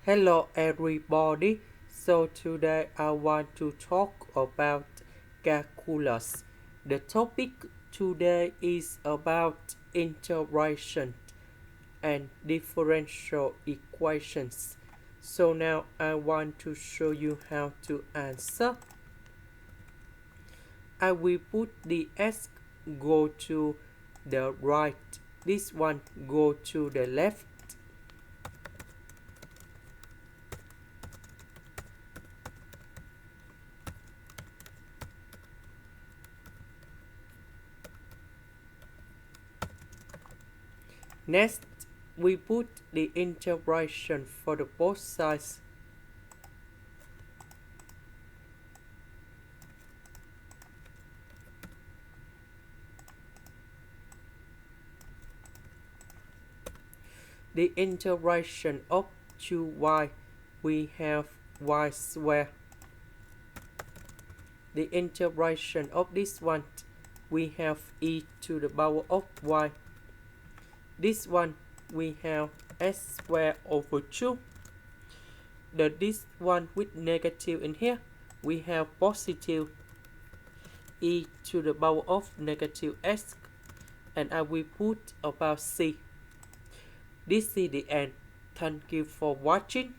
Hello everybody. So today I want to talk about calculus. The topic today is about integration and differential equations. So now I want to show you how to answer. I will put the s go to the right. This one go to the left. Next, we put the integration for the both sides. The integration of 2y, we have y squared. The integration of this one, we have e to the power of y. This one, we have s squared over 2. This one with negative in here, we have positive e to the power of negative s. And I will put about c. This is the end. Thank you for watching.